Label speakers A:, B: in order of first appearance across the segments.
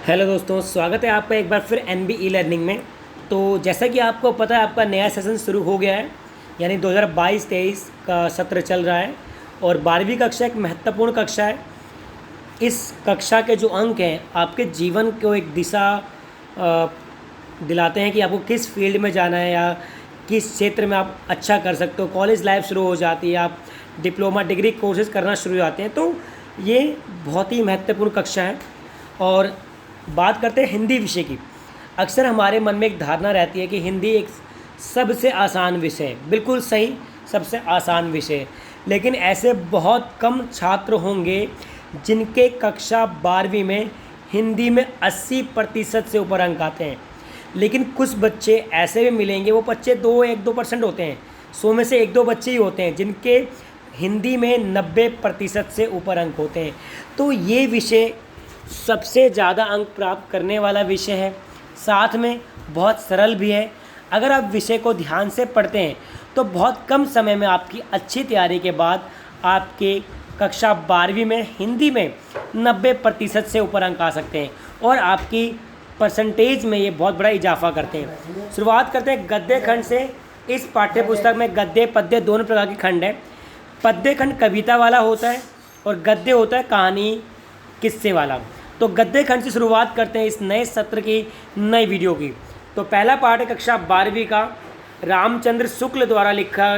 A: Hello दोस्तों, स्वागत है आपका एक बार फिर एनबी ई लर्निंग में। तो जैसा कि आपको पता है, आपका नया सेशन शुरू हो गया है, यानी 2022-23 का सत्र चल रहा है और 12वीं कक्षा एक महत्वपूर्ण कक्षा है। इस कक्षा के जो अंक हैं आपके जीवन को एक दिशा दिलाते हैं कि आपको किस फील्ड में जाना है या किस क्षेत्र में आप अच्छा कर सकते हो। कॉलेज लाइफ शुरू हो जाती है, आप डिप्लोमा डिग्री कोर्सेज करना शुरू हो जाते हैं। तो ये बहुत ही महत्वपूर्ण कक्षा है। और बात करते हैं हिंदी विषय की। अक्सर हमारे मन में एक धारणा रहती है कि हिंदी एक सबसे आसान विषय है। बिल्कुल सही, सबसे आसान विषय है, लेकिन ऐसे बहुत कम छात्र होंगे जिनके कक्षा 12वीं में हिंदी में 80% से ऊपर अंक आते हैं। लेकिन कुछ बच्चे ऐसे भी मिलेंगे, वो बच्चे 1-2% होते हैं, 100 में से 1-2 बच्चे ही होते हैं जिनके हिंदी में 90% से ऊपर अंक होते हैं। तो ये विषय सबसे ज़्यादा अंक प्राप्त करने वाला विषय है, साथ में बहुत सरल भी है। अगर आप विषय को ध्यान से पढ़ते हैं तो बहुत कम समय में आपकी अच्छी तैयारी के बाद आपके कक्षा 12वीं में हिंदी में 90% से ऊपर अंक आ सकते हैं और आपकी परसेंटेज में ये बहुत बड़ा इजाफा करते हैं। शुरुआत करते हैं गद्य खंड से। इस पाठ्य पुस्तक में गद्य पद्य दोनों प्रकार के खंड हैं। पद्य खंड कविता वाला होता है और गद्य होता है कहानी किस्से वाला। तो गद्य खंड से शुरुआत करते हैं इस नए सत्र की, नई वीडियो की। तो पहला पाठ है कक्षा 12वीं का, रामचंद्र शुक्ल द्वारा लिखा।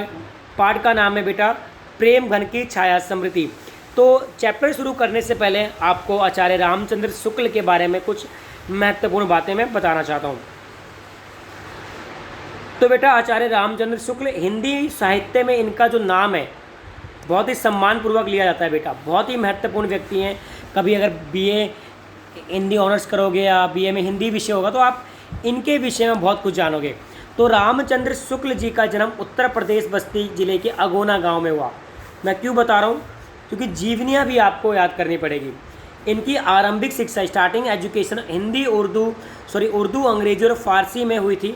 A: पाठ का नाम है बेटा प्रेम घन की छाया स्मृति। तो चैप्टर शुरू करने से पहले आपको आचार्य रामचंद्र शुक्ल के बारे में कुछ महत्वपूर्ण बातें मैं बताना चाहता हूँ। तो बेटा आचार्य रामचंद्र शुक्ल, हिंदी साहित्य में इनका जो नाम है बहुत ही सम्मानपूर्वक लिया जाता है बेटा। बहुत ही महत्वपूर्ण व्यक्ति हैं। कभी अगर बीए हिंदी ऑनर्स करोगे या बीए में हिंदी विषय होगा तो आप इनके विषय में बहुत कुछ जानोगे। तो रामचंद्र शुक्ल जी का जन्म उत्तर प्रदेश बस्ती जिले के अगोना गांव में हुआ। मैं क्यों बता रहा हूँ, क्योंकि जीवनियाँ भी आपको याद करनी पड़ेगी। इनकी आरंभिक शिक्षा, स्टार्टिंग एजुकेशन उर्दू अंग्रेजी और फारसी में हुई थी।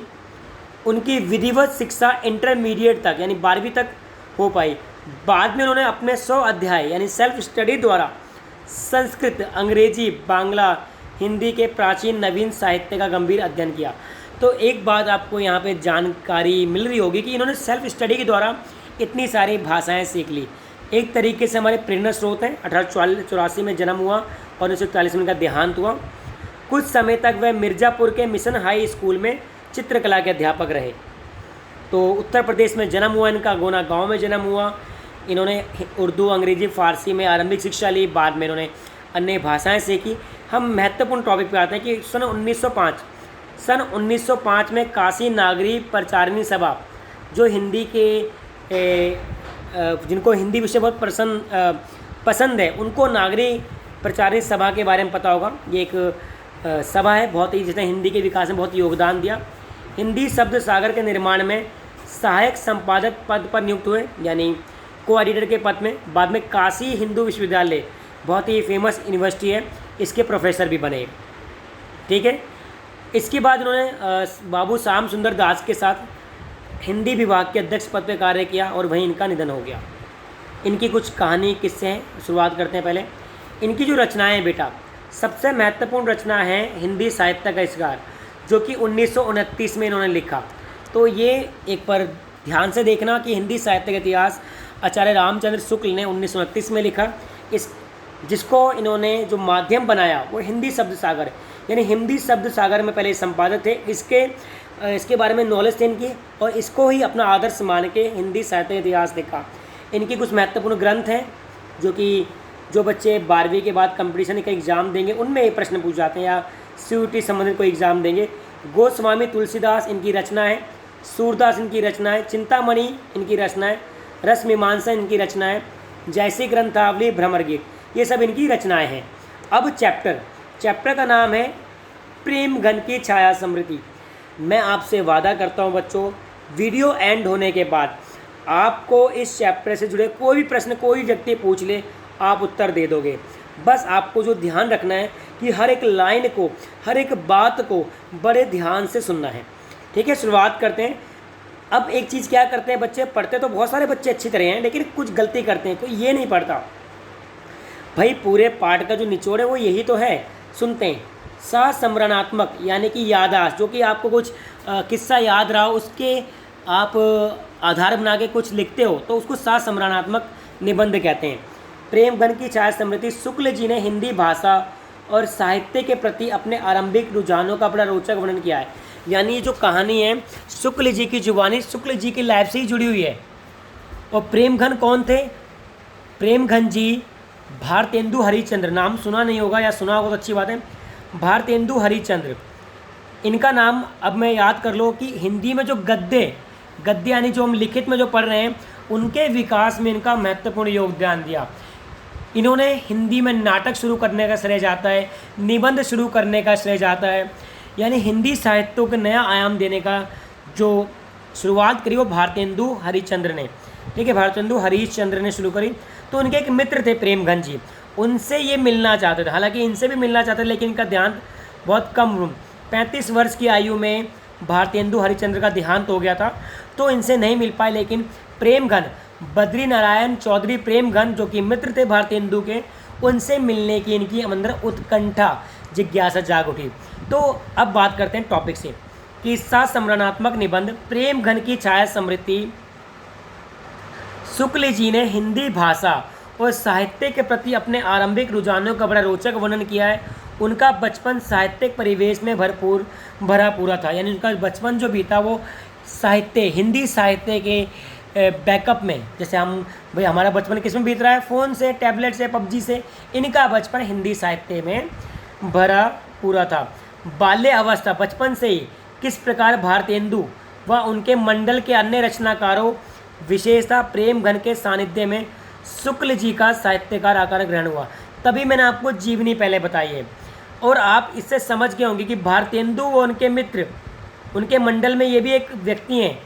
A: उनकी विधिवत शिक्षा इंटरमीडिएट तक यानी 12वीं तक हो पाई। बाद में उन्होंने अपने 100 अध्याय यानी सेल्फ स्टडी द्वारा संस्कृत, अंग्रेजी, बांग्ला, हिंदी के प्राचीन नवीन साहित्य का गंभीर अध्ययन किया। तो एक बात आपको यहाँ पे जानकारी मिल रही होगी कि इन्होंने सेल्फ स्टडी के द्वारा इतनी सारी भाषाएं सीख ली। एक तरीके से हमारे प्रेरणा स्रोत हैं। 1884 में जन्म हुआ और 1941 में उनका देहांत हुआ। कुछ समय तक वह मिर्ज़ापुर के मिशन हाई स्कूल में चित्रकला के अध्यापक रहे। तो उत्तर प्रदेश में जन्म हुआ इनका, गोना गाँव में जन्म हुआ। इन्होंने उर्दू, अंग्रेजी, फ़ारसी में आरंभिक शिक्षा ली। बाद में इन्होंने अन्य भाषाएं सीखी। हम महत्वपूर्ण टॉपिक पे आते हैं कि सन 1905 में काशी नागरी प्रचारिणी सभा, जो हिंदी के जिनको हिंदी विषय बहुत पसंद है उनको नागरी प्रचारिणी सभा के बारे में पता होगा। ये एक सभा है बहुत ही, जिसने हिंदी के विकास में बहुत योगदान दिया। हिंदी शब्द सागर के निर्माण में सहायक संपादक पद पर नियुक्त हुए, यानी को एडिटर के पद में। बाद में काशी हिंदू विश्वविद्यालय, बहुत ही फेमस यूनिवर्सिटी है, इसके प्रोफेसर भी बने। ठीक है। इसके बाद उन्होंने बाबू श्याम सुंदर दास के साथ हिंदी विभाग के अध्यक्ष पद पर कार्य किया और वहीं इनका निधन हो गया। इनकी कुछ कहानी किस्से हैं, शुरुआत करते हैं पहले। इनकी जो रचनाएँ हैं बेटा, सबसे महत्वपूर्ण रचना है हिंदी साहित्य का इसगार, जो कि 1929 में इन्होंने लिखा। तो ये एक पर ध्यान से देखना कि हिंदी साहित्य का इतिहास आचार्य रामचंद्र शुक्ल ने 1929 में लिखा। जिसको इन्होंने जो माध्यम बनाया वो हिंदी शब्द सागर, यानी हिंदी शब्द सागर में पहले संपादक थे। इसके बारे में नॉलेज थी इनकी और इसको ही अपना आदर्श मान के हिंदी साहित्य इतिहास लिखा। इनकी कुछ महत्वपूर्ण ग्रंथ हैं जो बच्चे 12वीं के बाद कंपटीशन का एग्ज़ाम देंगे उनमें ये प्रश्न पूछ जाते हैं, या CUT संबंधित कोई एग्ज़ाम देंगे। गोस्वामी तुलसीदास इनकी रचना है, सूरदास इनकी रचना है, चिंतामणि इनकी रचना है, रस मीमांसा इनकी रचना है, जैसी ग्रंथावली, भ्रमर गीत, ये सब इनकी रचनाएं हैं। अब चैप्टर का नाम है प्रेम घन की छाया स्मृति। मैं आपसे वादा करता हूं बच्चों, वीडियो एंड होने के बाद आपको इस चैप्टर से जुड़े कोई भी प्रश्न कोई व्यक्ति पूछ ले, आप उत्तर दे दोगे। बस आपको जो ध्यान रखना है कि हर एक लाइन को, हर एक बात को बड़े ध्यान से सुनना है। ठीक है, शुरुआत करते हैं। अब एक चीज़ क्या करते हैं बच्चे, पढ़ते तो बहुत सारे बच्चे अच्छी तरह हैं, लेकिन कुछ गलती करते हैं, कोई ये नहीं पढ़ता। भाई पूरे पाठ का जो निचोड़ है वो यही तो है, सुनते हैं, सस्मरणात्मक यानी कि याददाश्त, जो कि आपको कुछ किस्सा याद रहा हो उसके आप आधार बना के कुछ लिखते हो तो उसको सस्मरणात्मक निबंध कहते हैं। प्रेमघन की छाया स्मृति। शुक्ल जी ने हिंदी भाषा और साहित्य के प्रति अपने आरंभिक रुझानों का बड़ा रोचक वर्णन किया है। यानी ये जो कहानी है शुक्ल जी की जुबानी शुक्ल जी की लाइफ से ही जुड़ी हुई है। और प्रेमघन कौन थे? प्रेमघन जी भारतेंदु हरिश्चंद्र, नाम सुना नहीं होगा या सुना होगा तो अच्छी बात है। भारतेंदु हरिश्चंद्र इनका नाम अब मैं याद कर लो कि हिंदी में जो गद्य यानी जो हम लिखित में जो पढ़ रहे हैं उनके विकास में इनका महत्वपूर्ण योगदान दिया। इन्होंने हिंदी में नाटक शुरू करने का श्रेय जाता है, निबंध शुरू करने का श्रेय जाता है, यानी हिंदी साहित्य को नया आयाम देने का जो शुरुआत करी वो भारतेंदु हरिश्चंद्र ने। ठीक है, भारतेंदु हरिश्चंद्र ने शुरू करी। तो उनके एक मित्र थे प्रेमघन जी, उनसे ये मिलना चाहते थे, हालांकि इनसे भी मिलना चाहते थे लेकिन इनका ध्यान बहुत कम। 35 वर्ष की आयु में भारतेंदु हरिश्चंद्र का देहांत हो गया था तो इनसे नहीं मिल पाए। लेकिन प्रेमघन बद्री नारायण चौधरी प्रेमघन जो कि मित्र थे भारतेंदु के, उनसे मिलने की इनकी अंदर उत्कंठा जिज्ञासा जाग उठी। तो अब बात करते हैं टॉपिक से कि सस्मरणात्मक निबंध। प्रेमघन की छाया स्मृति। शुक्ल जी ने हिंदी भाषा और साहित्य के प्रति अपने आरंभिक रुझानों का बड़ा रोचक वर्णन किया है। उनका बचपन साहित्यिक परिवेश में भरा पूरा था, यानी उनका बचपन जो बीता वो साहित्य हिंदी साहित्य के बैकअप में, जैसे हम भाई हमारा बचपन किस में बीत रहा है, फ़ोन से, टैबलेट से, पबजी से, इनका बचपन हिंदी साहित्य में भरा पूरा था। बाल्य अवस्था, बचपन से ही किस प्रकार भारतेंदु व उनके मंडल के अन्य रचनाकारों विशेषतः प्रेमघन के सानिध्य में शुक्ल जी का साहित्यकार आकार ग्रहण हुआ। तभी मैंने आपको जीवनी पहले बताई है और आप इससे समझ गए होंगे कि भारतेंदु व उनके मित्र, उनके मंडल में ये भी एक व्यक्ति हैं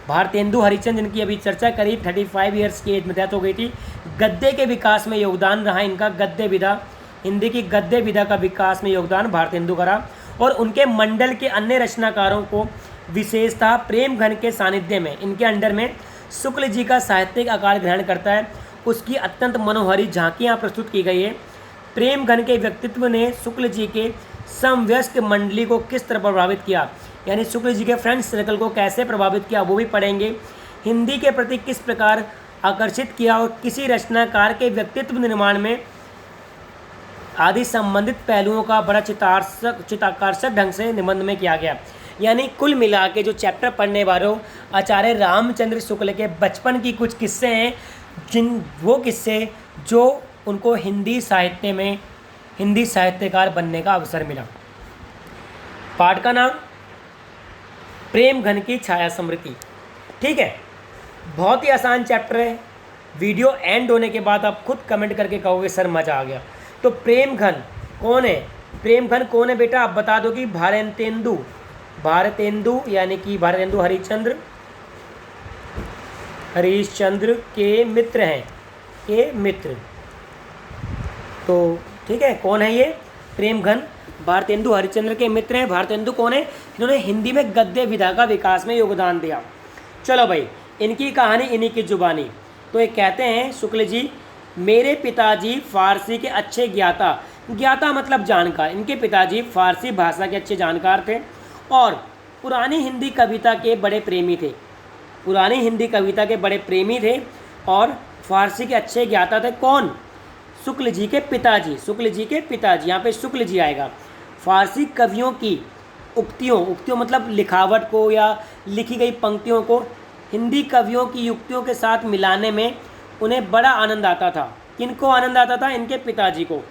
A: भारतेंदु हरिश्चंद्र, जिनकी अभी चर्चा करी। 35 ईयर्स की एज में डेथ हो गई थी। गद्य के विकास में योगदान रहा इनका, गद्य विधा, हिंदी की गद्य विधा का विकास में योगदान भारतेंदु का रहा। और उनके मंडल के अन्य रचनाकारों को विशेषतः प्रेमघन के सानिध्य में, इनके अंडर में शुक्ल जी का साहित्यिक आकार ग्रहण करता है, उसकी अत्यंत मनोहरी झांकियाँ प्रस्तुत की गई है। प्रेमघन के व्यक्तित्व ने शुक्ल जी के समवयस्क मंडली को किस तरह प्रभावित किया, यानी शुक्ल जी के फ्रेंड सर्कल को कैसे प्रभावित किया वो भी पढ़ेंगे। हिंदी के प्रति किस प्रकार आकर्षित किया और किसी रचनाकार के व्यक्तित्व निर्माण में आदि संबंधित पहलुओं का बड़ा चित्ताकर्षक ढंग से निबंध में किया गया। यानी कुल मिला के जो चैप्टर पढ़ने वालों आचार्य रामचंद्र शुक्ल के बचपन की कुछ किस्से हैं, वो किस्से जो उनको हिंदी साहित्य में हिंदी साहित्यकार बनने का अवसर मिला। पाठ का नाम प्रेमघन की छाया स्मृति। ठीक है, बहुत ही आसान चैप्टर है। वीडियो एंड होने के बाद आप खुद कमेंट करके कहोगे सर मज़ा आ गया। तो प्रेमघन कौन है? प्रेमघन कौन है बेटा? आप बता दो कि भारतेंदु यानी कि भारतेंदु हरिश्चंद्र के मित्र हैं, के मित्र। तो ठीक है, कौन है ये? प्रेमघन भारतेंदु हरिश्चंद्र के मित्र हैं। भारतेंदु कौन है? इन्होंने हिंदी में गद्य विधा का विकास में योगदान दिया। चलो भाई, इनकी कहानी इन्हीं की जुबानी। तो ये कहते हैं शुक्ल जी, मेरे पिताजी फारसी के अच्छे ज्ञाता मतलब जानकार। इनके पिताजी फारसी भाषा के अच्छे जानकार थे और पुरानी हिंदी कविता के बड़े प्रेमी थे। पुरानी हिंदी कविता के बड़े प्रेमी थे और फारसी के अच्छे ज्ञाता थे। कौन? शुक्ल जी के पिताजी। शुक्ल जी के पिताजी, यहाँ पे शुक्ल जी आएगा। फारसी कवियों की उक्तियों मतलब लिखावट को या लिखी गई पंक्तियों को हिंदी कवियों की युक्तियों के साथ मिलाने में उन्हें बड़ा आनंद आता था। किनको आनंद आता था? इनके पिताजी को।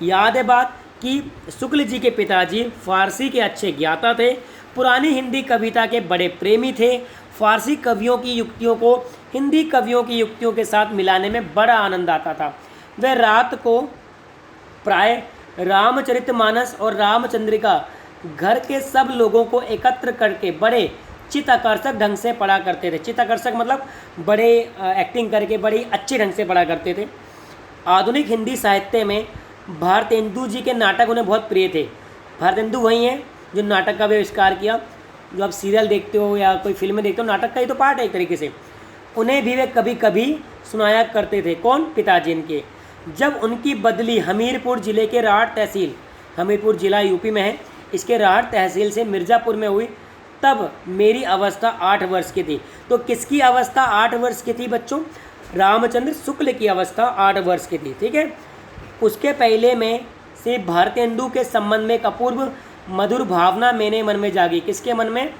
A: याद है बात कि शुक्ल जी के पिताजी फारसी के अच्छे ज्ञाता थे, पुरानी हिंदी कविता के बड़े प्रेमी थे। फारसी कवियों की युक्तियों को हिंदी कवियों की युक्तियों के साथ मिलाने में बड़ा आनंद आता था। वह रात को प्राय रामचरितमानस और रामचंद्रिका घर के सब लोगों को एकत्र करके बड़े चित्ताकर्षक ढंग से पढ़ा करते थे। चित्ताकर्षक मतलब बड़े एक्टिंग करके बड़ी अच्छे ढंग से पढ़ा करते थे। आधुनिक हिंदी साहित्य में भारतेंदु जी के नाटक उन्हें बहुत प्रिय थे। भारतेंदु वही हैं जो नाटक का भी आविष्कार किया। जो आप सीरियल देखते हो या कोई फिल्में देखते हो, नाटक का ही तो पार्ट है एक तरीके से। उन्हें भी वे कभी कभी सुनाया करते थे। कौन? पिताजी इनके। जब उनकी बदली हमीरपुर जिले के राठ तहसील हमीरपुर जिला यूपी में है। इसके राहट तहसील से मिर्ज़ापुर में हुई। तब मेरी अवस्था 8 वर्ष की थी। तो किसकी अवस्था 8 वर्ष की थी बच्चों? रामचंद्र शुक्ल की अवस्था 8 वर्ष की थी। ठीक है। उसके पहले में से भारतेंदु के संबंध में एक अपूर्व मधुर भावना मेरे मन में जागी। किसके मन में?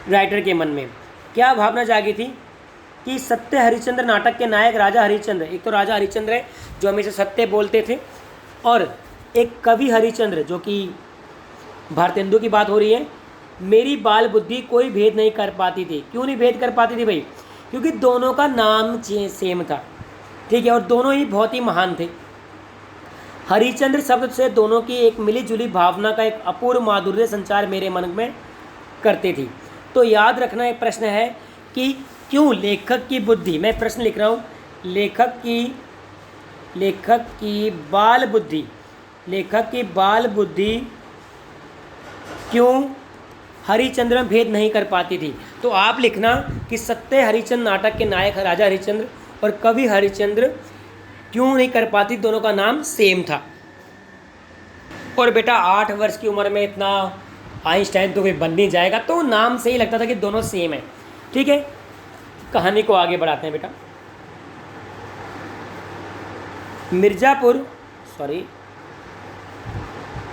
A: राइटर के मन में। क्या भावना जागी थी? कि सत्य हरिश्चंद्र नाटक के नायक राजा हरिश्चंद्र, एक तो राजा हरिश्चंद्र है जो हमेशा सत्य बोलते थे, और एक कवि हरिश्चंद्र जो कि भारतेंदु की बात हो रही है, मेरी बाल बुद्धि कोई भेद नहीं कर पाती थी। क्यों नहीं भेद कर पाती थी भाई? क्योंकि दोनों का नाम सेम था। ठीक है। और दोनों ही बहुत ही महान थे। हरिश्चंद्र शब्द से दोनों की एक मिली जुली भावना का एक अपूर्व माधुर्य संचार मेरे मन में करती थी। तो याद रखना एक प्रश्न है कि क्यों लेखक की बुद्धि, मैं प्रश्न लिख रहा हूँ, लेखक की बाल बुद्धि क्यों हरिश्चंद्र में भेद नहीं कर पाती थी? तो आप लिखना कि सत्य हरिश्चंद्र नाटक के नायक राजा हरिश्चंद्र और कवि हरिश्चंद्र क्यों नहीं कर पाती, दोनों का नाम सेम था। और बेटा 8 वर्ष की उम्र में इतना आइंस्टाइन तो कोई बन नहीं जाएगा, तो नाम से ही लगता था कि दोनों सेम है। ठीक है। कहानी को आगे बढ़ाते हैं बेटा।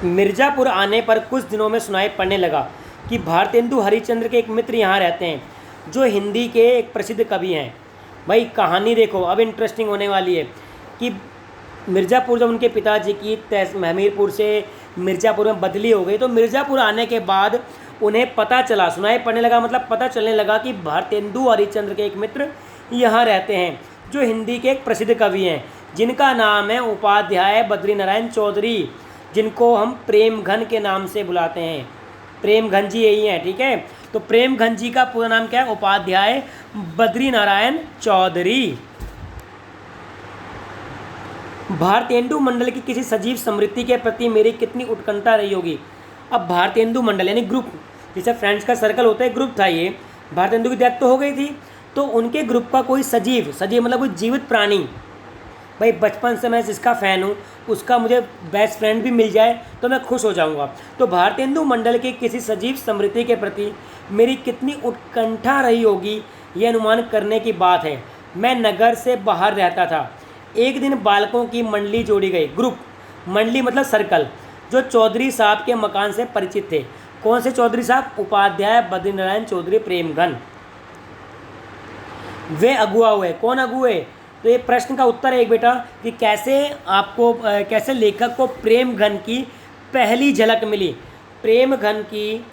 A: मिर्ज़ापुर आने पर कुछ दिनों में सुनाई पड़ने लगा कि भारतेंदु हरिश्चंद्र के एक मित्र यहाँ रहते हैं जो हिंदी के एक प्रसिद्ध कवि हैं। भाई कहानी देखो अब इंटरेस्टिंग होने वाली है कि मिर्ज़ापुर जब उनके पिताजी की हमीरपुर से मिर्ज़ापुर में बदली हो गई, तो मिर्ज़ापुर आने के बाद उन्हें पता चला, सुनाई पड़ने लगा मतलब पता चलने लगा कि भारतेंदु हरिश्चंद्र के एक मित्र यहाँ रहते हैं जो हिंदी के एक प्रसिद्ध कवि हैं, जिनका नाम है उपाध्याय बद्रीनारायण चौधरी, जिनको हम प्रेम घन के नाम से बुलाते हैं। प्रेम घन जी यही हैं। ठीक है। तो प्रेम घन जी का पूरा नाम क्या है? उपाध्याय बद्रीनारायण चौधरी। भारतेंदु मंडल की किसी सजीव स्मृति के प्रति मेरी कितनी उत्कंठा रही होगी। अब भारतेंदु मंडल यानी ग्रुप, जैसे फ्रेंड्स का सर्कल होता है, ग्रुप था ये। भारतेंदु की डेथ तो हो गई थी, तो उनके ग्रुप का कोई सजीव मतलब कोई जीवित प्राणी, भाई बचपन से मैं जिसका फ़ैन हूँ उसका मुझे बेस्ट फ्रेंड भी मिल जाए तो मैं खुश हो जाऊँगा। तो भारतेंदु मंडल के किसी सजीव स्मृति के प्रति मेरी कितनी उत्कंठा रही होगी, ये अनुमान करने की बात है। मैं नगर से बाहर रहता था। एक दिन बालकों की मंडली जोड़ी गई। ग्रुप, मंडली मतलब सर्कल, जो चौधरी साहब के मकान से परिचित थे। कौन से चौधरी साहब? उपाध्याय बद्रीनारायण चौधरी प्रेमघन। वे अगुआ हुए। कौन अगुए? तो ये प्रश्न का उत्तर है एक बेटा कि कैसे लेखक को प्रेमघन की पहली झलक मिली। प्रेमघन की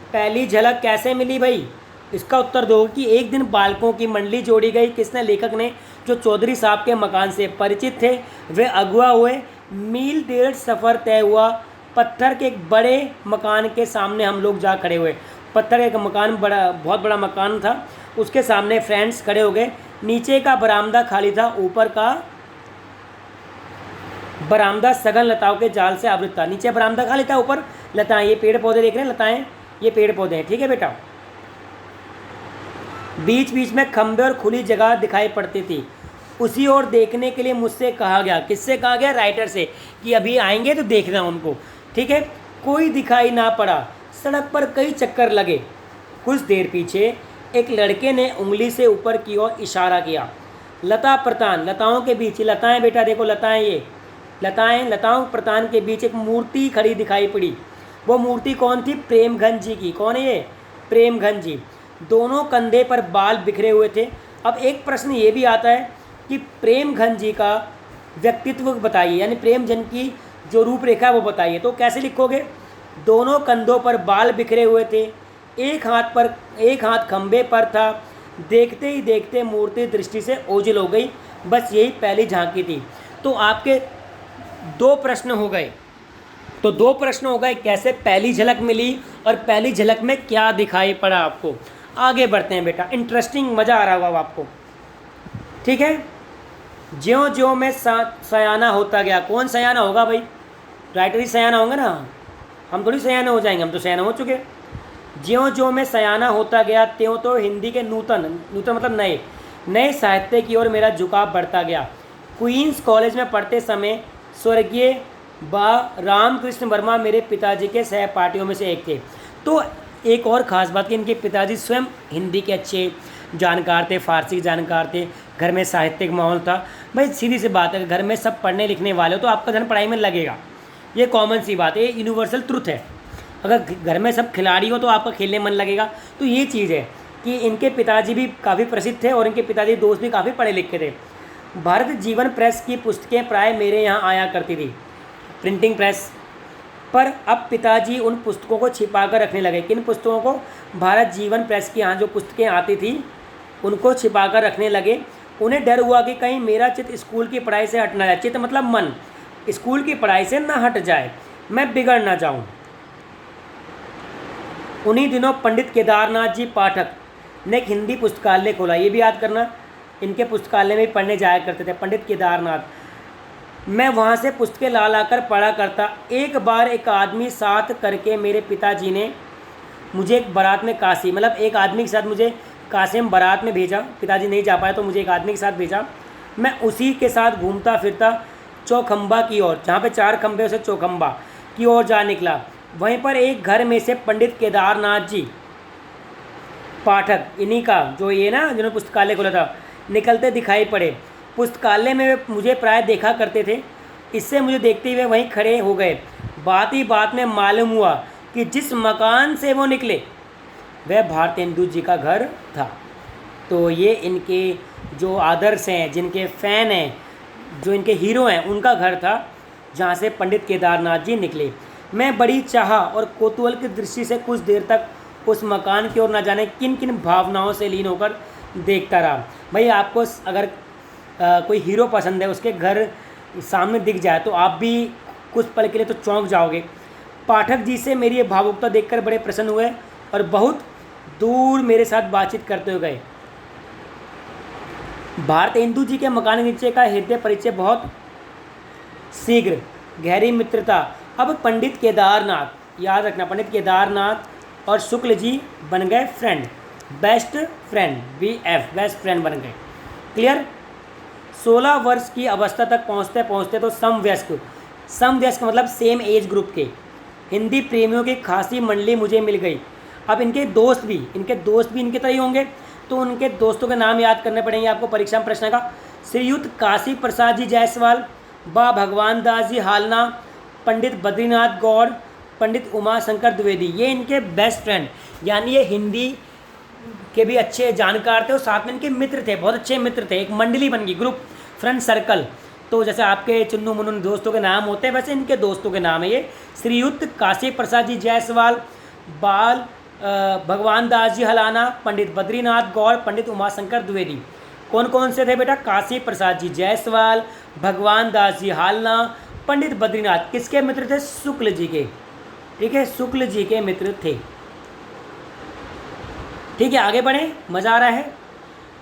A: पहली झलक कैसे मिली भाई? इसका उत्तर दो कि एक दिन बालकों की मंडली जोड़ी गई। किसने? लेखक ने, जो चौधरी साहब के मकान से परिचित थे। वे अगुआ हुए। मील डेढ़ सफ़र तय हुआ। पत्थर के एक बड़े मकान के सामने हम लोग जा खड़े हुए। पत्थर का एक मकान, बहुत बड़ा मकान था, उसके सामने फ्रेंड्स खड़े हो गए। नीचे का बरामदा खाली था, ऊपर का बरामदा सघन लताओं के जाल से आवृत था। नीचे बरामदा खाली था, ऊपर लताएं। ये पेड़ पौधे देख रहे हैं, लताएं, ये पेड़ पौधे हैं। ठीक है बेटा। बीच बीच में खंबे और खुली जगह दिखाई पड़ती थी। उसी ओर देखने के लिए मुझसे कहा गया। किससे कहा गया? राइटर से, कि अभी आएंगे तो देखना उनको। ठीक है। कोई दिखाई ना पड़ा। सड़क पर कई चक्कर लगे। कुछ देर पीछे एक लड़के ने उंगली से ऊपर की ओर इशारा किया। लता प्रतान, लताओं के बीच, लताएं बेटा देखो, लताएं, ये लताओं प्रतान के बीच एक मूर्ति खड़ी दिखाई पड़ी। वो मूर्ति कौन थी? प्रेमघन जी की। कौन है ये? प्रेमघन जी। दोनों कंधे पर बाल बिखरे हुए थे। अब एक प्रश्न ये भी आता है कि प्रेमघन जी का व्यक्तित्व बताइए, यानी प्रेमघन की जो रूपरेखा है वो बताइए। तो कैसे लिखोगे? दोनों कंधों पर बाल बिखरे हुए थे, एक हाथ खंबे पर था। देखते ही देखते मूर्ति दृष्टि से ओझल हो गई। बस यही पहली झांकी थी। तो आपके 2 प्रश्न हो गए। कैसे पहली झलक मिली और पहली झलक में क्या दिखाई पड़ा आपको। आगे बढ़ते हैं बेटा, इंटरेस्टिंग, मज़ा आ रहा होगा आपको। ठीक है। ज्यों ज्यों मैं सयाना होता गया। कौन सयाना होगा भाई? राइटर ही सयाना होंगे ना, हम थोड़ी सयाना हो जाएंगे, हम तो सयाना हो चुके। ज्यों ज्यों मैं सयाना होता गया त्यों तो हिंदी के नूतन मतलब नए साहित्य की ओर मेरा झुकाव बढ़ता गया। क्वींस कॉलेज में पढ़ते समय स्वर्गीय बा रामकृष्ण वर्मा मेरे पिताजी के सहपाठियों में से एक थे। तो एक और ख़ास बात कि इनके पिताजी स्वयं हिंदी के अच्छे जानकार थे, फारसी के जानकार थे, घर में साहित्यिक माहौल था। भाई सीधी सी बात है, घर में सब पढ़ने लिखने वाले हो तो आपका ध्यान पढ़ाई में लगेगा, ये कॉमन सी बात है, ये यूनिवर्सल ट्रुथ है। अगर घर में सब खिलाड़ी हो तो आपका खेलने मन लगेगा। तो ये चीज़ है कि इनके पिताजी भी काफ़ी प्रसिद्ध थे और इनके पिताजी दोस्त भी काफ़ी पढ़े लिखे थे। भारत जीवन प्रेस की पुस्तकें प्राय मेरे यहाँ आया करती थी, प्रिंटिंग प्रेस पर। अब पिताजी उन पुस्तकों को छिपा कर रखने लगे। किन पुस्तकों को? भारत जीवन प्रेस की यहाँ जो पुस्तकें आती थी उनको छिपा कर रखने लगे। उन्हें डर हुआ कि कहीं मेरा चित्त स्कूल की पढ़ाई से हट ना जाए। चित्त मतलब मन, स्कूल की पढ़ाई से ना हट जाए, मैं बिगड़ ना जाऊँ। उन्हीं दिनों पंडित केदारनाथ जी पाठक ने एक हिंदी पुस्तकालय खोला। ये भी याद करना, इनके पुस्तकालय में पढ़ने जाया करते थे पंडित केदारनाथ। मैं वहाँ से पुस्तकें ला ला कर पढ़ा करता। एक बार एक आदमी साथ करके मेरे पिताजी ने मुझे एक बारात में काशी, मतलब एक आदमी के साथ मुझे काशी में बारात में भेजा। पिताजी नहीं जा पाए तो मुझे एक आदमी के साथ भेजा। मैं उसी के साथ घूमता फिरता चौखंबा की ओर, जहाँ पे 4 खंभे उसे चौखंबा की ओर जा निकला। वहीं पर एक घर में से पंडित केदारनाथ जी पाठक, इन्हीं का जो ये ना जिन्होंने पुस्तकालय खोला था, निकलते दिखाई पड़े। पुस्तकालय में वे मुझे प्राय देखा करते थे। इससे मुझे देखते हुए वहीं खड़े हो गए। बात ही बात में मालूम हुआ कि जिस मकान से वो निकले वह भारतेंदु जी का घर था। तो ये इनके जो आदर्श हैं, जिनके फ़ैन हैं, जो इनके हीरो हैं, उनका घर था जहाँ से पंडित केदारनाथ जी निकले। मैं बड़ी चाह और कौतूहल की दृष्टि से कुछ देर तक उस मकान की ओर न जाने किन किन भावनाओं से लीन होकर देखता रहा। भाई आपको अगर कोई हीरो पसंद है, उसके घर सामने दिख जाए तो आप भी कुछ पल के लिए तो चौंक जाओगे। पाठक जी से मेरी ये भावुकता देखकर बड़े प्रसन्न हुए और बहुत दूर मेरे साथ बातचीत करते हुए गए। भारतेंदु जी के मकान के नीचे का हृदय परिचय बहुत शीघ्र, गहरी मित्रता। अब पंडित केदारनाथ, याद रखना, पंडित केदारनाथ और शुक्ल जी बन गए friend, best friend, BF, best friend बन गए। क्लियर? 16 वर्ष की अवस्था तक पहुंचते पहुंचते तो समवयस्क मतलब सेम एज ग्रुप के हिंदी प्रेमियों की खासी मंडली मुझे मिल गई। अब इनके दोस्त भी इनके तरह ही होंगे, तो उनके दोस्तों के नाम याद करने पड़ेंगे आपको परीक्षा में प्रश्न का। श्रीयुक्त काशी प्रसाद जी जायसवाल, बा भगवान दास जी हालना, पंडित बद्रीनाथ गौड़, पंडित उमाशंकर द्विवेदी, ये इनके बेस्ट फ्रेंड, यानी ये हिंदी के भी अच्छे जानकार थे और साथ में इनके मित्र थे, बहुत अच्छे मित्र थे। एक मंडली बन गई, ग्रुप, फ्रेंड सर्कल। तो जैसे आपके चुन्नू मुन्नू दोस्तों के नाम होते हैं, वैसे इनके दोस्तों के नाम है ये। श्रीयुक्त काशी प्रसाद जी जायसवाल, बाल भगवान दास जी हलाना, पंडित बद्रीनाथ गौड़, पंडित उमाशंकर द्विवेदी। कौन कौन से थे बेटा? काशी प्रसाद जी जायसवाल, भगवान दास जी हालना, पंडित बद्रीनाथ। किसके मित्र थे? शुक्ल जी के। ठीक है, शुक्ल जी के मित्र थे। ठीक है, आगे बढ़ें, मज़ा आ रहा है।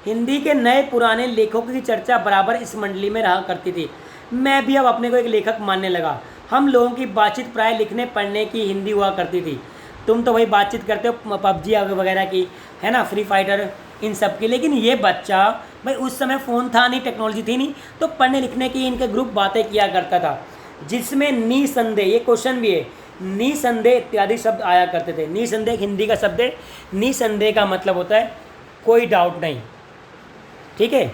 A: हिंदी के नए पुराने लेखकों की चर्चा बराबर इस मंडली में रहा करती थी। मैं भी अब अपने को एक लेखक मानने लगा। हम लोगों की बातचीत प्राय लिखने पढ़ने की हिंदी हुआ करती थी। तुम तो वही बातचीत करते हो PUBG वगैरह की, है ना, फ्री फाइटर, इन सब की। लेकिन ये बच्चा, भाई उस समय फ़ोन था नहीं, टेक्नोलॉजी थी नहीं, तो पढ़ने लिखने की इनके ग्रुप बातें किया करता था, जिसमें निसंदेह, ये क्वेश्चन भी है, निसंदेह इत्यादि शब्द आया करते थे। निसंदेह हिंदी का शब्द है। निसंदेह का मतलब होता है कोई डाउट नहीं। ठीक है,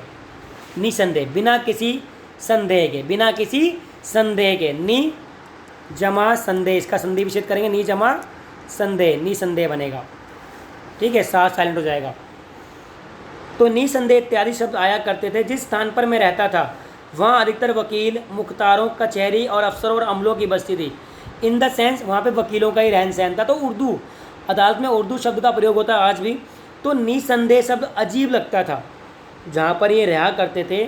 A: निसंदेह, बिना किसी संदेह के, बिना किसी संदेह के। नि जमा संदेह, इसका संधि विच्छेद करेंगे, नि जमा संदेह, निसंदेह बनेगा। ठीक है, साथ साइलेंट हो जाएगा। तो निसंदेह इत्यादि शब्द आया करते थे। जिस स्थान पर मैं रहता था वहाँ अधिकतर वकील, मुख्तारों, कचहरी और अफसरों और अमलों की बस्ती थी। इन द सेंस, वहाँ पे वकीलों का ही रहन सहन था। तो उर्दू, अदालत में उर्दू शब्द का प्रयोग होता है आज भी। तो निसंदेह शब्द अजीब लगता था। जहाँ पर ये रहा करते थे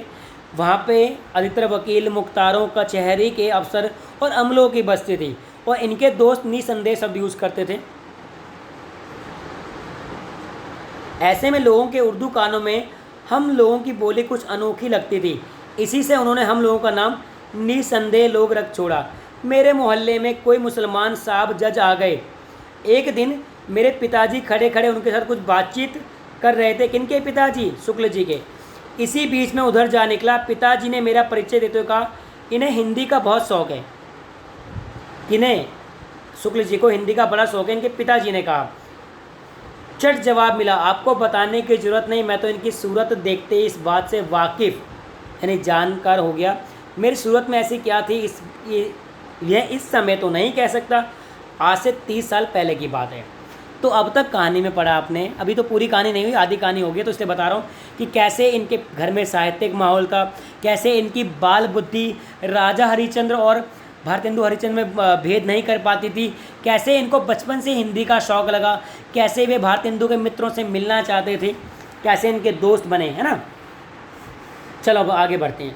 A: वहाँ पे अधिकतर वकील, मुख्तारों, कचहरी के अफसर और अमलों की बस्ती थी, और इनके दोस्त निसंदेह शब्द यूज़ करते थे। ऐसे में लोगों के उर्दू कानों में हम लोगों की बोली कुछ अनोखी लगती थी। इसी से उन्होंने हम लोगों का नाम निसंदेह लोग रख छोड़ा। मेरे मोहल्ले में कोई मुसलमान साहब जज आ गए। एक दिन मेरे पिताजी खड़े खड़े उनके साथ कुछ बातचीत कर रहे थे। किनके पिताजी? शुक्ल जी के। इसी बीच में उधर जा निकला। पिताजी ने मेरा परिचय देते हुए कहा, इन्हें हिंदी का बहुत शौक़ है। किन्हें? शुक्ल जी को हिंदी का बड़ा शौक़ है, इनके पिताजी ने कहा। चट जवाब मिला, आपको बताने की ज़रूरत नहीं, मैं तो इनकी सूरत देखते ही इस बात से वाकिफ़ यानी जानकार हो गया। मेरी सूरत में ऐसी क्या थी यह इस समय तो नहीं कह सकता, आज से 30 साल पहले की बात है। तो अब तक कहानी में पढ़ा आपने, अभी तो पूरी कहानी नहीं हुई, आधी कहानी हो गई, तो इसलिए बता रहा हूँ कि कैसे इनके घर में साहित्यिक माहौल था, कैसे इनकी बाल बुद्धि राजा हरिश्चंद्र और भारतेंदु हरिश्चंद्र में भेद नहीं कर पाती थी, कैसे इनको बचपन से हिंदी का शौक़ लगा, कैसे वे भारतेंदु के मित्रों से मिलना चाहते थे, कैसे इनके दोस्त बने, है ना। चलो अब आगे बढ़ते हैं।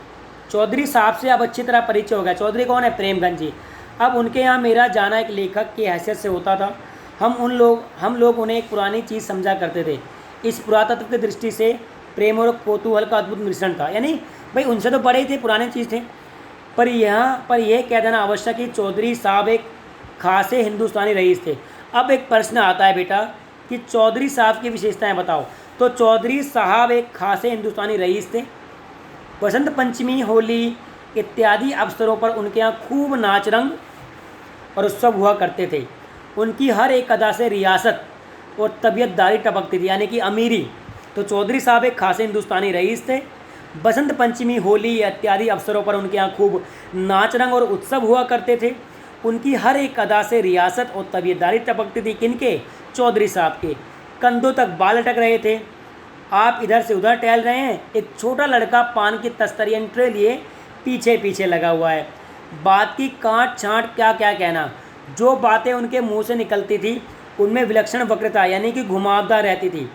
A: चौधरी साहब से अब अच्छी तरह परिचय हो गया। चौधरी कौन है? प्रेमगंज जी। अब उनके यहाँ मेरा जाना एक लेखक की हैसियत से होता था। हम लोग उन्हें एक पुरानी चीज़ समझा करते थे। इस पुरातत्व की दृष्टि से प्रेम और कौतूहल का अद्भुत मिश्रण था। यानी भाई उनसे तो बड़े ही थे, पुराने चीज़ थे, पर यह कह देना आवश्यक कि चौधरी साहब एक खासे हिंदुस्तानी रईस थे। अब एक प्रश्न आता है बेटा कि चौधरी साहब की विशेषताएं बताओ। तो चौधरी साहब एक खासे हिंदुस्तानी रईस थे। बसंत पंचमी, होली इत्यादि अवसरों पर उनके यहाँ खूब नाच रंग और उत्सव हुआ करते थे। उनकी हर एक अदा से रियासत और तबीयतदारी टपकती थी, यानी कि अमीरी। तो चौधरी साहब एक खासे हिंदुस्तानी रईस थे। बसंत पंचमी, होली इत्यादि अवसरों पर उनके यहाँ खूब नाच रंग और उत्सव हुआ करते थे। उनकी हर एक अदा से रियासत और तबीयतदारी टपकती थी। किनके? चौधरी साहब के। कंधों तक बाल अटक रहे थे। आप इधर से उधर टहल रहे हैं, एक छोटा लड़का पान की तस्तरी ट्रे लिए पीछे पीछे लगा हुआ है। बात की काट छाँट क्या क्या कहना, जो बातें उनके मुंह से निकलती थी उनमें विलक्षण वक्रता यानी कि घुमावदार रहती थी।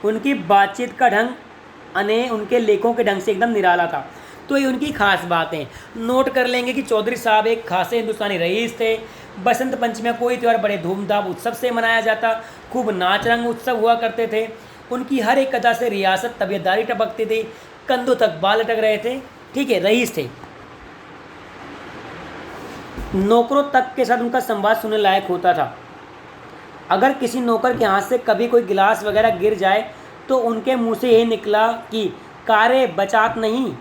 A: उनकी बातचीत का ढंग उनके लेखों के ढंग से एकदम निराला था। तो ये उनकी खास बातें नोट कर लेंगे कि चौधरी साहब एक खासे हिंदुस्तानी रईस थे। बसंत पंचमी में कोई त्यौहार बड़े धूमधाम उत्सव से मनाया जाता, खूब नाच रंग उत्सव हुआ करते थे। उनकी हर एक अदा से रियासत तबीयतदारी टपकती थी। कंधों तक बाल अटक रहे थे। ठीक है, रईस थे। नौकरों तक के साथ उनका संवाद सुनने लायक होता था। अगर किसी नौकर के हाथ से कभी कोई गिलास वगैरह गिर जाए तो उनके मुंह से यही निकला कि कारे बचात नहीं।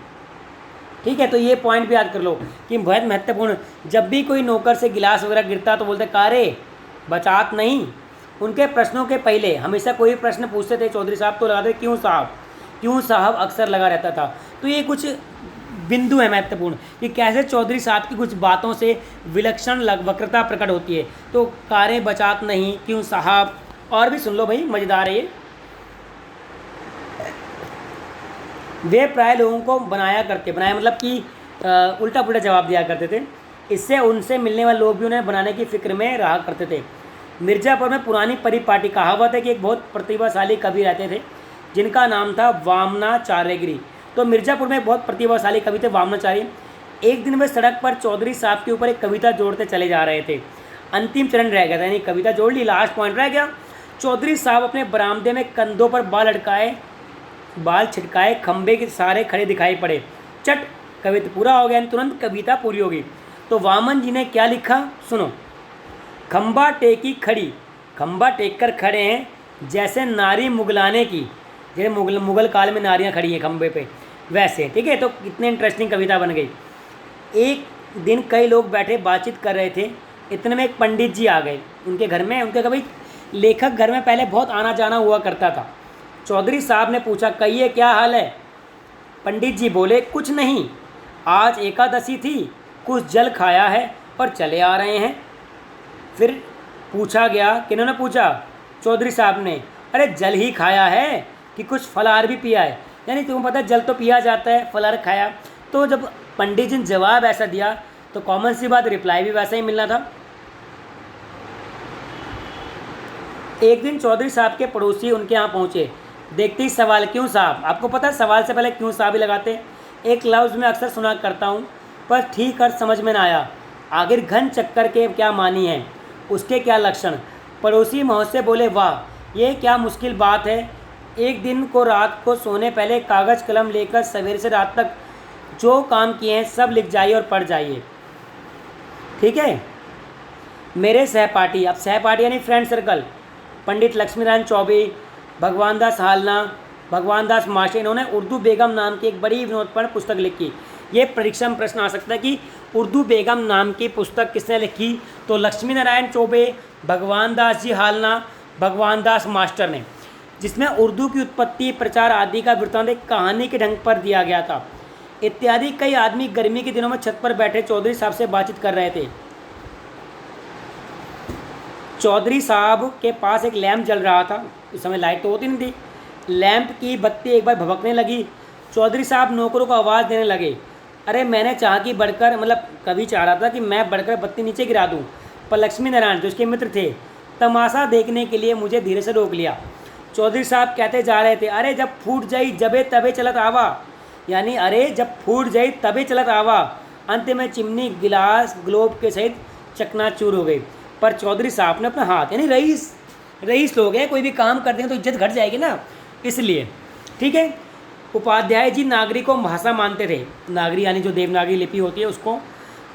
A: ठीक है, तो ये पॉइंट भी याद कर लो कि बहुत महत्वपूर्ण। जब भी कोई नौकर से गिलास वगैरह गिरता तो बोलते कारे बचात नहीं। उनके प्रश्नों के पहले हमेशा कोई प्रश्न पूछते थे चौधरी साहब तो लगाते क्यों साहब, क्यों साहब अक्सर लगा रहता था। तो ये कुछ बिंदु है महत्वपूर्ण कि कैसे चौधरी साहब की कुछ बातों से विलक्षण वक्रता प्रकट होती है। तो कारें बचात नहीं, क्यों साहब, और भी सुन लो भाई, मज़ेदार है ये। वे प्राय लोगों को बनाया मतलब कि उल्टा पुल्टा जवाब दिया करते थे। इससे उनसे मिलने वाले लोग भी उन्हें बनाने की फ़िक्र में रहा करते थे। मिर्ज़ापुर में पुरानी परिपाटी कहावत है कि एक बहुत प्रतिभाशाली कवि रहते थे जिनका नाम था वामनाचार्यगिरी। तो मिर्ज़ापुर में बहुत प्रतिभाशाली कवि थे वामनाचार्य। एक दिन वे सड़क पर चौधरी साहब के ऊपर एक कविता जोड़ते चले जा रहे थे। अंतिम चरण रह गया था, यानी कविता जोड़ ली, लास्ट पॉइंट रह गया। चौधरी साहब अपने बरामदे में कंधों पर बाल छिटकाए खंबे के सहारे खड़े दिखाई पड़े। चट, कविता पूरा हो गया, तुरंत कविता पूरी होगी। तो वामन जी ने क्या लिखा सुनो। खंबा टेकी खड़ी, खंबा टेक कर खड़े हैं जैसे नारी मुगलाने की, जैसे मुगल काल में नारियां खड़ी हैं खंबे पे, वैसे। ठीक है, तो कितने इंटरेस्टिंग कविता बन गई। एक दिन कई लोग बैठे बातचीत कर रहे थे, इतने में एक पंडित जी आ गए उनके घर में। उनके कभी लेखक घर में पहले बहुत आना जाना हुआ करता था। चौधरी साहब ने पूछा, कहिए क्या हाल है। पंडित जी बोले, कुछ नहीं, आज एकादशी थी, कुछ जल खाया है और चले आ रहे हैं। फिर पूछा गया, किन्होंने पूछा? चौधरी साहब ने। अरे जल ही खाया है कि कुछ फलाहार भी पिया है? यानी तुम्हें पता है जल तो पिया जाता है, फलाहार खाया। तो जब पंडित जी ने जवाब ऐसा दिया तो कॉमन सी बात, रिप्लाई भी वैसा ही मिलना था। एक दिन चौधरी साहब के पड़ोसी उनके यहाँ पहुँचे। देखते ही सवाल, क्यों साहब? आपको पता है सवाल से पहले क्यों साहब ही लगाते। एक लफ्ज़ में अक्सर सुना करता हूँ पर ठीक अर्थ समझ में ना आया। आखिर घन चक्कर के क्या मानी है, उसके क्या लक्षण? पड़ोसी महोदय बोले, वाह ये क्या मुश्किल बात है। एक दिन को रात को सोने पहले कागज़ कलम लेकर सवेरे से रात तक जो काम किए हैं सब लिख जाइए और पढ़ जाइए। ठीक है। मेरे सहपाठी, अब सहपाठी यानी फ्रेंड सर्कल, पंडित लक्ष्मीनारायण चौबे, भगवान दास हालना, भगवान दास मास्टर, इन्होंने उर्दू बेगम नाम की एक बड़ी विनोदपूर्ण पुस्तक लिखी। ये परीक्षा में प्रश्न आ सकता है कि उर्दू बेगम नाम की पुस्तक किसने लिखी, तो लक्ष्मी नारायण चौबे, भगवान दास जी हालना, भगवान दास मास्टर ने, जिसमें उर्दू की उत्पत्ति, प्रचार आदि का वृत्तांत एक कहानी के ढंग पर दिया गया था इत्यादि। कई आदमी गर्मी के दिनों में छत पर बैठे चौधरी साहब से बातचीत कर रहे थे। चौधरी साहब के पास एक लैंप जल रहा था, उस समय लाइट तो होती नहीं थी। लैंप की बत्ती एक बार भभकने लगी। चौधरी साहब नौकरों को आवाज़ देने लगे, अरे मैंने चाह कि बढ़कर, मतलब कभी चाह रहा था कि मैं बढ़कर बत्ती नीचे गिरा दूं, पर लक्ष्मी नारायण जो उसके मित्र थे तमाशा देखने के लिए मुझे धीरे से रोक लिया। चौधरी साहब कहते जा रहे थे, अरे जब फूट जाई जबे तबे चलत आवा, यानी अरे जब फूट जाई तबे चलत आवा। अंत में चिमनी गिलास ग्लोब के सहित चकनाचूर हो गई। पर चौधरी साहब ने अपना हाथ, यानी रईस लोग हैं, कोई भी काम करते हैं तो इज्जत घट जाएगी ना, इसलिए, ठीक है। उपाध्याय जी नागरी को भाषा मानते थे। नागरी यानी जो देवनागरी लिपि होती है उसको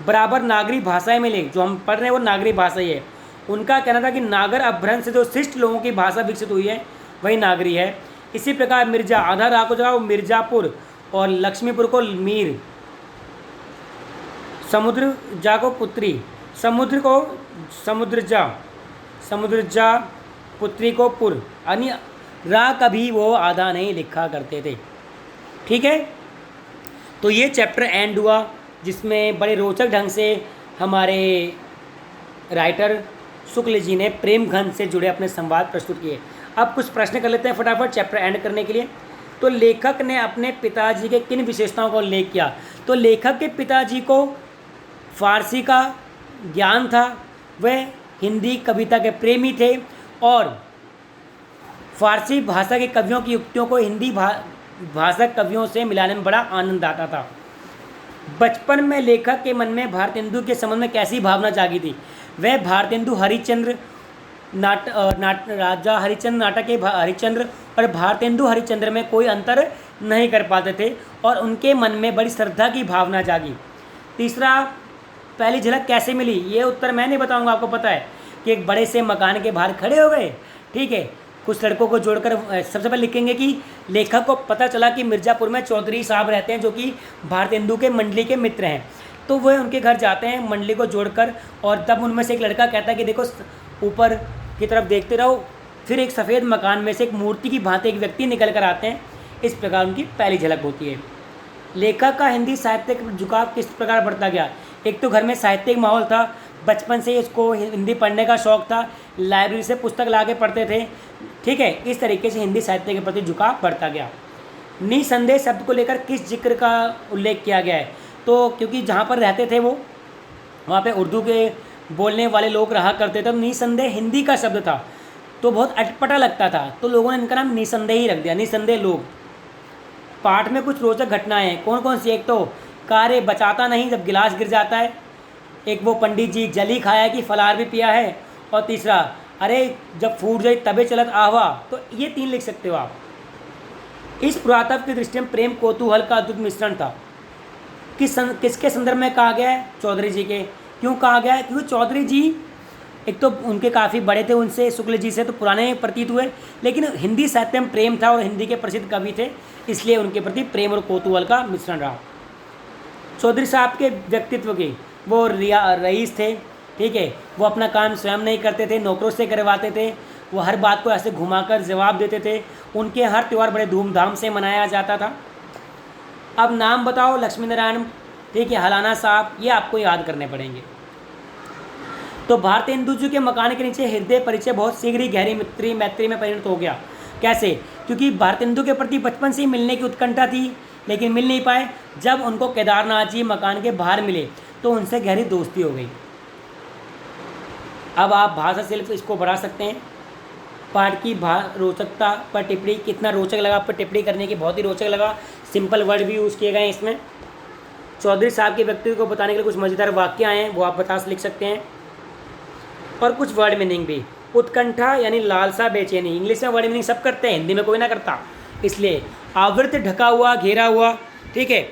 A: बराबर नागरी भाषाएं में ले, जो हम पढ़ रहे हैं वो नागरी भाषा ही है। उनका कहना था कि नागर अपभ्रंश से जो शिष्ट लोगों की भाषा विकसित हुई है वही नागरी है। इसी प्रकार मिर्जा, आधा रा को जगह वो मिर्जापुर और लक्ष्मीपुर को मीर, समुद्र जा को पुत्री, समुद्र को समुद्रजा पुत्री को पुर, यानी रा कभी वो आधा नहीं लिखा करते थे, ठीक है। तो ये चैप्टर एंड हुआ, जिसमें बड़े रोचक ढंग से हमारे राइटर शुक्ल जी ने प्रेम घन से जुड़े अपने संवाद प्रस्तुत किए। अब कुछ प्रश्न कर लेते हैं फटाफट चैप्टर एंड करने के लिए। तो लेखक ने अपने पिताजी के किन विशेषताओं को उल्लेख किया, तो लेखक के पिताजी को फारसी का ज्ञान था, वह हिंदी कविता के प्रेमी थे और फारसी भाषा के कवियों की युक्तियों को हिंदी भाषा कवियों से मिलाने में बड़ा आनंद आता था। बचपन में लेखक के मन में भारतेंदु के संबंध में कैसी भावना जागी थी, वह भारतेंदु हरिश्चंद्र राजा हरिश्चंद्र नाटक के हरिश्चंद्र और भारतेंदु हरिश्चंद्र में कोई अंतर नहीं कर पाते थे और उनके मन में बड़ी श्रद्धा की भावना जागी। तीसरा, पहली झलक कैसे मिली, ये उत्तर मैं नहीं बताऊंगा, आपको पता है कि एक बड़े से मकान के बाहर खड़े हो गए, ठीक है। कुछ लड़कों को जोड़कर सबसे पहले लिखेंगे कि लेखक को पता चला कि मिर्ज़ापुर में चौधरी साहब रहते हैं जो कि भारतेंदु के मंडली के मित्र हैं, तो वह उनके घर जाते हैं मंडली को जोड़कर, और तब उनमें से एक लड़का कहता है कि देखो ऊपर की तरफ देखते रहो, फिर एक सफ़ेद मकान में से एक मूर्ति की भांति एक व्यक्ति निकल कर आते हैं। इस प्रकार उनकी पहली झलक होती है। लेखक का हिंदी साहित्य का झुकाव किस प्रकार बढ़ता गया, एक तो घर में साहित्यिक माहौल था, बचपन से इसको हिंदी पढ़ने का शौक़ था, लाइब्रेरी से पुस्तक ला के पढ़ते थे, ठीक है। इस तरीके से हिंदी साहित्य के प्रति झुकाव बढ़ता गया। निसंदेह शब्द को लेकर किस जिक्र का उल्लेख किया गया है, तो क्योंकि जहाँ पर रहते थे वो वहाँ पे उर्दू के बोलने वाले लोग रहा करते थे, तो निसंदेह हिंदी का शब्द था तो बहुत अटपटा लगता था, तो लोगों ने इनका नाम निसंदेह ही रख दिया, निसंदेह लोग। पाठ में कुछ रोचक घटनाएं हैं, कौन कौन सी, एक तो कार्य बचाता नहीं जब गिलास गिर जाता है, एक वो पंडित जी जली खाया कि फलार भी पिया है, और तीसरा अरे जब फूट जाए तबे चलत आहवा, तो ये 3 लिख सकते हो आप। इस पुरातत्व की दृष्टि में प्रेम कौतूहल का अद्भुत मिश्रण था। किसके संदर्भ में कहा गया है, चौधरी जी के। क्यों कहा गया है, क्योंकि चौधरी जी एक तो उनके काफ़ी बड़े थे, उनसे शुक्ल जी से तो पुराने प्रतीत हुए, लेकिन हिंदी साहित्य में प्रेम था और हिंदी के प्रसिद्ध कवि थे, इसलिए उनके प्रति प्रेम और कौतूहल का मिश्रण रहा। चौधरी साहब के व्यक्तित्व की, वो रईस थे, ठीक है, वो अपना काम स्वयं नहीं करते थे, नौकरों से करवाते थे, वो हर बात को ऐसे घुमाकर जवाब देते थे, उनके हर त्यौहार बड़े धूमधाम से मनाया जाता था। अब नाम बताओ, लक्ष्मी नारायण, ठीक है, हलाना साहब, ये आपको याद करने पड़ेंगे। तो भारतेंदु जी के मकान के नीचे हृदय परिचय बहुत शीघ्र ही गहरी मैत्री में परिणत हो गया। कैसे, क्योंकि भारतेंदु के प्रति बचपन से ही मिलने की उत्कंठा थी, लेकिन मिल नहीं पाए। जब उनको केदारनाथ जी मकान के बाहर मिले तो उनसे गहरी दोस्ती हो गई। अब आप भाषा शिल्प इसको बढ़ा सकते हैं। पाठ की रोचकता पर टिप्पणी, कितना रोचक लगा, आप पर टिप्पणी करने की बहुत ही रोचक लगा, सिंपल वर्ड भी यूज़ किए गए हैं इसमें। चौधरी साहब के व्यक्तित्व को बताने के लिए कुछ मज़ेदार वाक्य आए हैं, वो आप बता लिख सकते हैं, और कुछ वर्ड मीनिंग भी। उत्कंठा यानी लालसा, बेचैनी, इंग्लिश में वर्ड मीनिंग सब करते हैं, हिंदी में कोई ना करता, इसलिए। आवृत ढका हुआ, घेरा हुआ, ठीक है।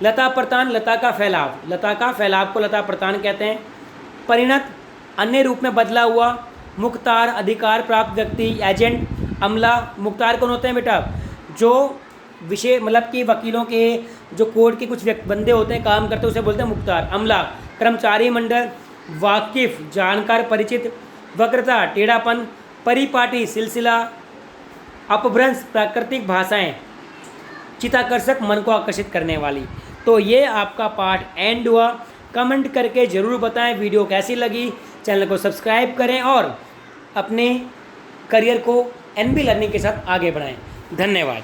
A: लता प्रतान, लता का फैलाव, लता का फैलाव को लता प्रतान कहते हैं। परिणत, अन्य रूप में बदला हुआ। मुख्तार, अधिकार प्राप्त व्यक्ति, एजेंट। अमला, मुख्तार कौन होते हैं बेटा, जो विषय मतलब कि वकीलों के जो कोर्ट के कुछ बंदे होते हैं काम करते हैं उसे बोलते हैं मुख्तार। अमला कर्मचारी मंडल, वाकिफ जानकार परिचित, वक्रता टेढ़ापन, परिपाटी सिलसिला, अपभ्रंश प्राकृतिक भाषाएं, चित्ताकर्षक मन को आकर्षित करने वाली। तो ये आपका पार्ट एंड हुआ। कमेंट करके ज़रूर बताएं वीडियो कैसी लगी। चैनल को सब्सक्राइब करें और अपने करियर को एनबी लर्निंग के साथ आगे बढ़ाएं। धन्यवाद।